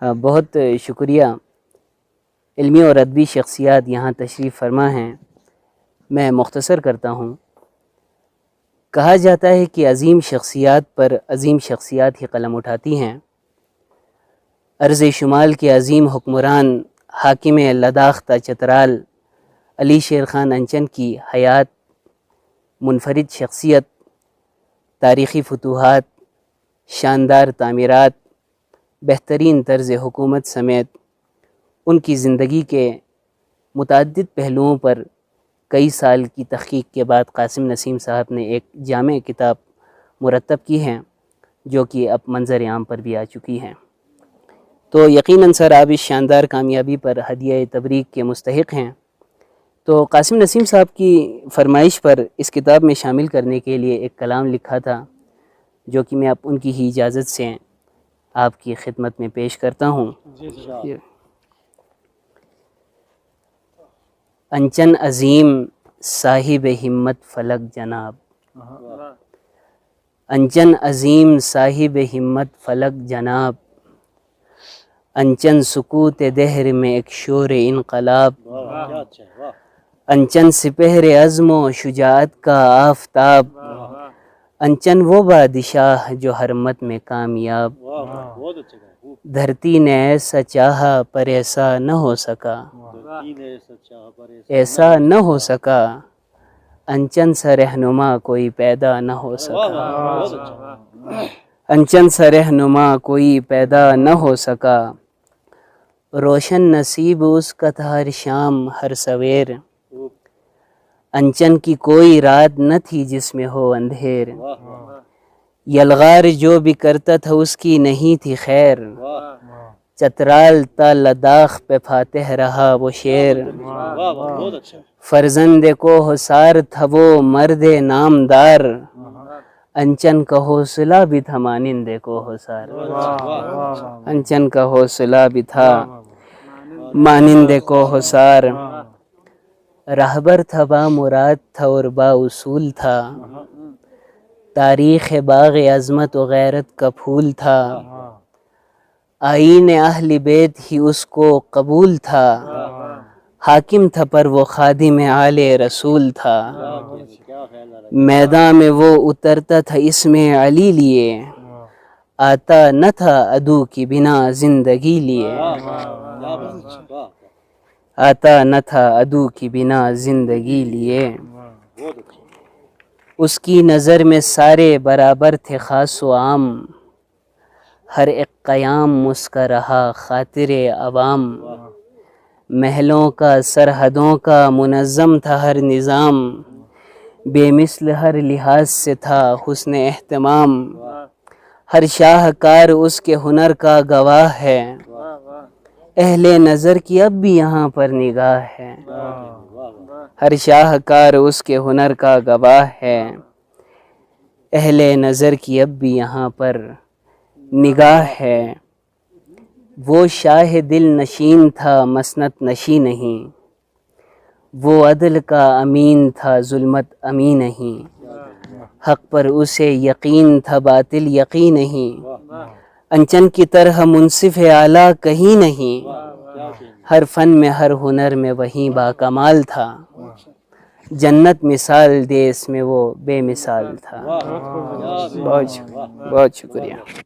بہت شکریہ. علمی اور ادبی شخصیات یہاں تشریف فرما ہیں. میں مختصر کرتا ہوں. کہا جاتا ہے کہ عظیم شخصیات پر عظیم شخصیات ہی قلم اٹھاتی ہیں. ارض شمال کے عظیم حکمران حاکم لداختہ چترال علی شیر خان انچن کی حیات، منفرد شخصیت، تاریخی فتوحات، شاندار تعمیرات، بہترین طرز حکومت سمیت ان کی زندگی کے متعدد پہلوؤں پر کئی سال کی تحقیق کے بعد قاسم نسیم صاحب نے ایک جامع کتاب مرتب کی ہے، جو کہ اب منظر عام پر بھی آ چکی ہیں. تو یقیناً سر آپ اس شاندار کامیابی پر ہدیہ تبریک کے مستحق ہیں. تو قاسم نسیم صاحب کی فرمائش پر اس کتاب میں شامل کرنے کے لیے ایک کلام لکھا تھا، جو کہ میں اب ان کی ہی اجازت سے آپ کی خدمت میں پیش کرتا ہوں. انچن عظیم صاحب ہمت فلک جناب، انچن عظیم صاحب ہمت فلک جناب، انچن سکوت دہر میں ایک شور انقلاب، انچن سپہر عزم و شجاعت کا آفتاب، انچن وہ بادشاہ جو ہر مت میں کامیاب. دھرتی نے ایسا چاہا پر ایسا نہ ہو سکا، ایسا نہ ہو سکا، انچن سا رہنما کوئی پیدا نہ ہو سکا، انچن سا رہنما کوئی پیدا نہ ہو سکا. روشن نصیب اس کا تھا ہر شام ہر سویر، انچن کی کوئی رات نہ تھی جس میں ہو اندھیر. یلغار جو بھی کرتا تھا اس کی نہیں تھی خیر، چترال تا لداخ پہ فاتح رہا وہ شیر. فرزند کو حسار تھا وہ مرد نامدار، انچن کا حوصلہ بھی تھا مانند کو حسار، انچن کا حوصلہ بھی تھا مانند کو حسار. رہبر تھا با مراد تھا اور با اصول تھا، تاریخ باغ عظمت و غیرت کا پھول تھا. آئین اہل بیت ہی اس کو قبول تھا، حاکم تھا پر وہ خادم آل رسول تھا. میدان میں وہ اترتا تھا اس میں علی لیے، آتا نہ تھا عدو کی بنا زندگی لیے، آتا نہ تھا عدو کی بنا زندگی لیے. اس کی نظر میں سارے برابر تھے خاص و عام، ہر ایک قیام اس کا رہا خاطر عوام. محلوں کا سرحدوں کا منظم تھا ہر نظام، بے مثل ہر لحاظ سے تھا حسن اہتمام. ہر شاہکار اس کے ہنر کا گواہ ہے، اہل نظر کی اب بھی یہاں پر نگاہ ہے. ہر شاہکار اس کے ہنر کا گواہ ہے، اہل نظر کی اب بھی یہاں پر نگاہ ہے. وہ شاہ دل نشین تھا مسنت نشین نہیں، وہ عدل کا امین تھا ظلمت امین نہیں. حق پر اسے یقین تھا باطل یقین نہیں، انچن کی طرح منصف اعلیٰ کہیں نہیں. ہر فن میں ہر ہنر میں وہیں با کمال تھا، جنت مثال دے اس میں وہ بے مثال تھا. بہت شکریہ.